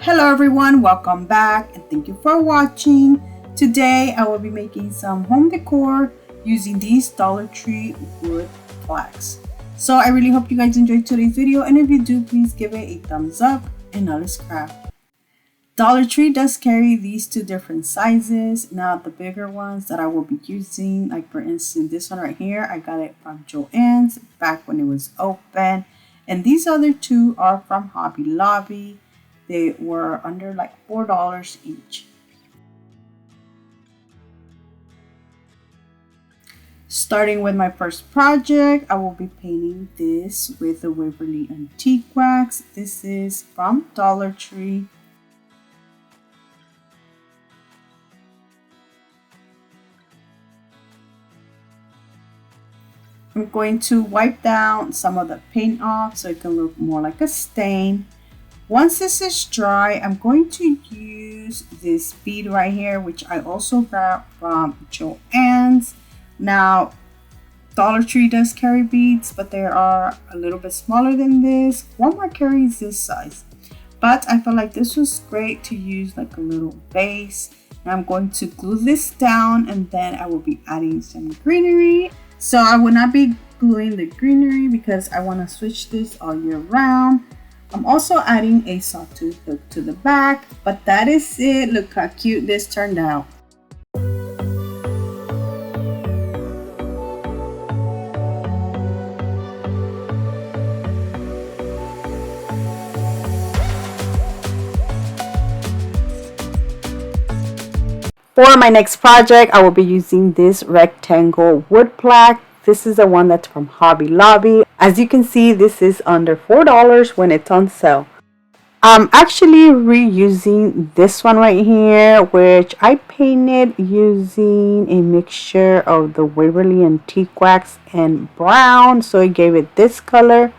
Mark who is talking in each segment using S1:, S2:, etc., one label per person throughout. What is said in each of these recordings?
S1: Hello everyone, welcome back and thank you for watching. Today I will be making some home decor using these Dollar Tree wood plaques. So I really hope you guys enjoyed today's video, and if you do, please give it a thumbs up and now let's craft. Dollar Tree does carry these two different sizes. Now the bigger ones that I will be using, like for instance this one right here, I got it from Joann's back when it was open, and these other two are from Hobby Lobby. They were under like $4 each. Starting with my first project, I will be painting this with the Waverly Antique Wax. This is from Dollar Tree. I'm going to wipe down some of the paint off so it can look more like a stain. Once this is dry, I'm going to use this bead right here, which I also got from Joann's. Now, Dollar Tree does carry beads, but they are a little bit smaller than this. Walmart carries this size, but I felt like this was great to use like a little base. Now I'm going to glue this down, and then I will be adding some greenery. So I will not be gluing the greenery because I want to switch this all year round. I'm also adding a sawtooth hook to the back, but that is it. Look how cute this turned out. For my next project, I will be using this rectangle wood plaque. This is the one that's from Hobby Lobby. As you can see, this is under $4 when it's on sale. I'm actually reusing this one right here, which I painted using a mixture of the Waverly Antique Wax and brown, so it gave it this color.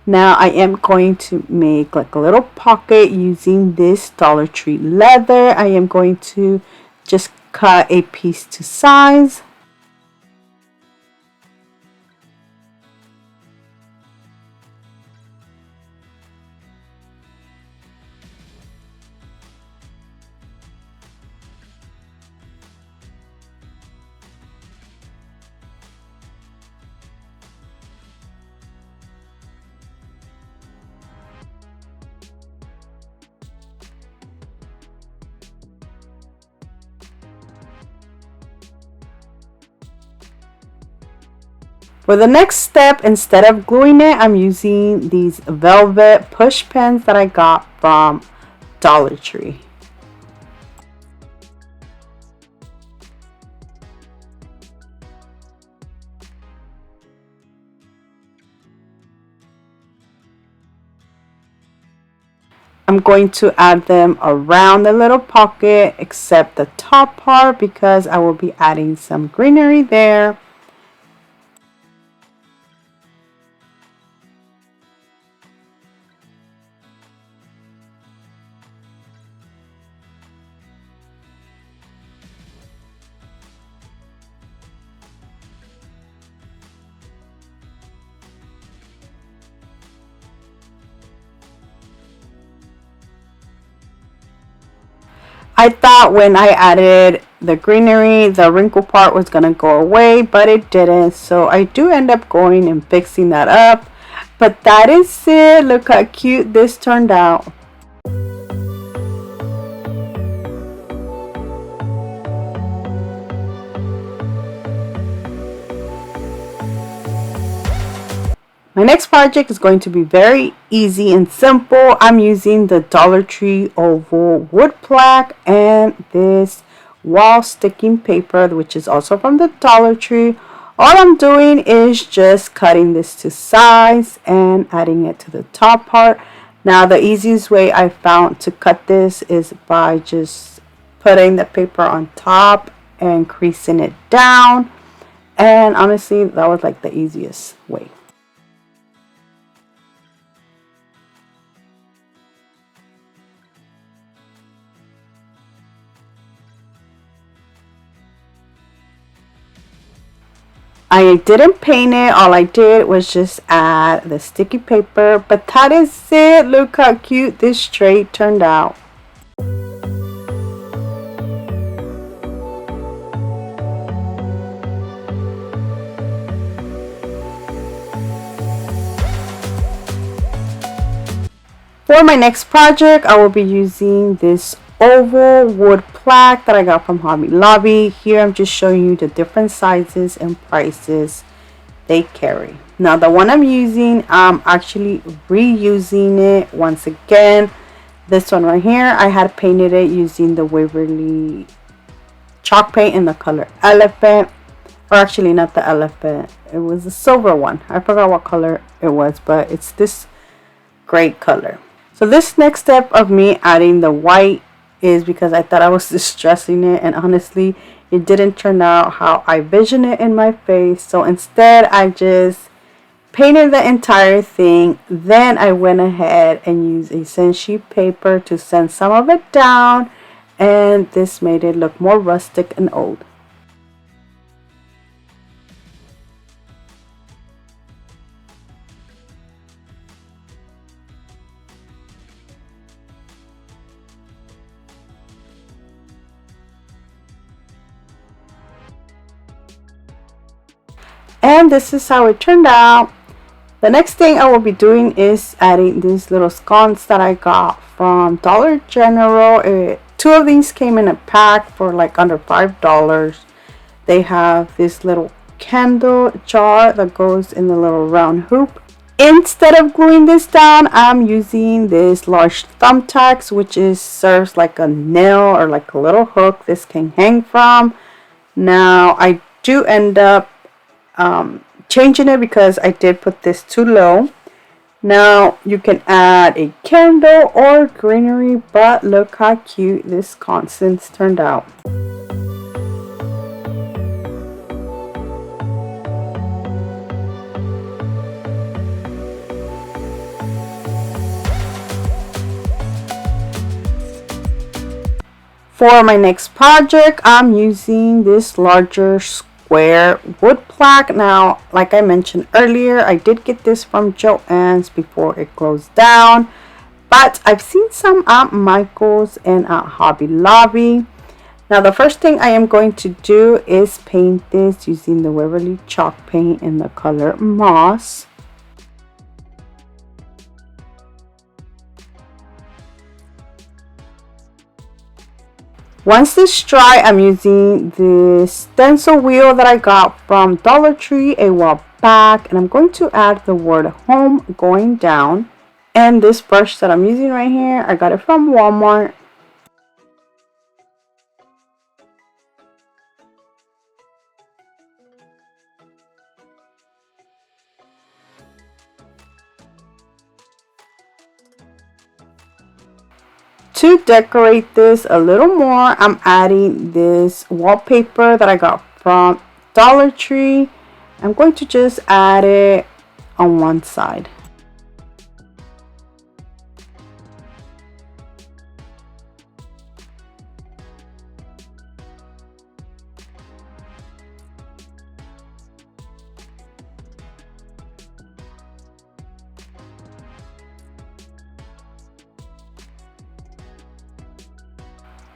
S1: Now I am going to make like a little pocket using this Dollar Tree leather. I am going to just cut a piece to size. For the next step, instead of gluing it, I'm using these velvet push pins that I got from Dollar Tree. I'm going to add them around the little pocket except the top part because I will be adding some greenery there. I thought when I added the greenery, the wrinkle part was going to go away, but it didn't. So I do end up going and fixing that up. But that is it. Look how cute this turned out. My next project is going to be very easy and simple. I'm using the Dollar Tree oval wood plaque and this wall sticking paper, which is also from the Dollar Tree. All I'm doing is just cutting this to size and adding it to the top part. Now the easiest way I found to cut this is by just putting the paper on top and creasing it down. And honestly, that was like the easiest way. I didn't paint it. All I did was just add the sticky paper. But that is it. Look how cute this tray turned out. For my next project, I will be using this oval wood plaque that I got from Hobby Lobby. Here I'm just showing you the different sizes and prices they carry. Now the one I'm using, I'm actually reusing it once again. This one right here, I had painted it using the Waverly chalk paint in the color Elephant. Or actually not the elephant, it was a silver one. I forgot what color it was, but it's this great color. So this next step of me adding the white is because I thought I was distressing it, and honestly it didn't turn out how I visioned it in my face. So instead I just painted the entire thing. Then I went ahead and used a scented paper to sand some of it down, and this made it look more rustic and old. And this is how it turned out. The next thing I will be doing is adding these little sconce that I got from Dollar General. Two of these came in a pack for like under $5. They have this little candle jar that goes in the little round hoop. Instead of gluing this down, I'm using this large thumbtacks, which serves like a nail or like a little hook this can hang from. Now I do end up changing it because I did put this too low. Now you can add a candle or greenery, but look how cute this sconce turned out. For my next project, I'm using this larger square wood plaque. Now, like I mentioned earlier, I did get this from Joann's before it closed down, but I've seen some at Michael's and at Hobby Lobby. Now, the first thing I am going to do is paint this using the Waverly chalk paint in the color Moss. Once this dry, I'm using this stencil wheel that I got from Dollar Tree a while back, and I'm going to add the word home going down. And this brush that I'm using right here, I got it from Walmart. To decorate this a little more, I'm adding this wallpaper that I got from Dollar Tree. I'm going to just add it on one side.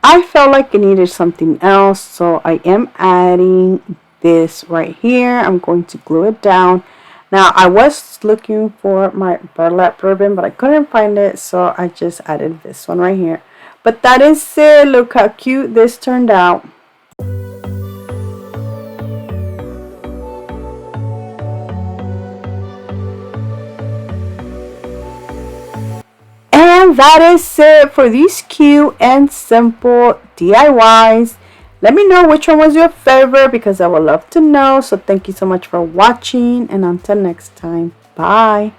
S1: I felt like it needed something else, so I am adding this right here. I'm going to glue it down. Now, I was looking for my burlap ribbon, but I couldn't find it, so I just added this one right here. But that is it. Look how cute this turned out. And that is it for these cute and simple DIYs. Let me know which one was your favorite because I would love to know. So thank you so much for watching, and until next time, bye.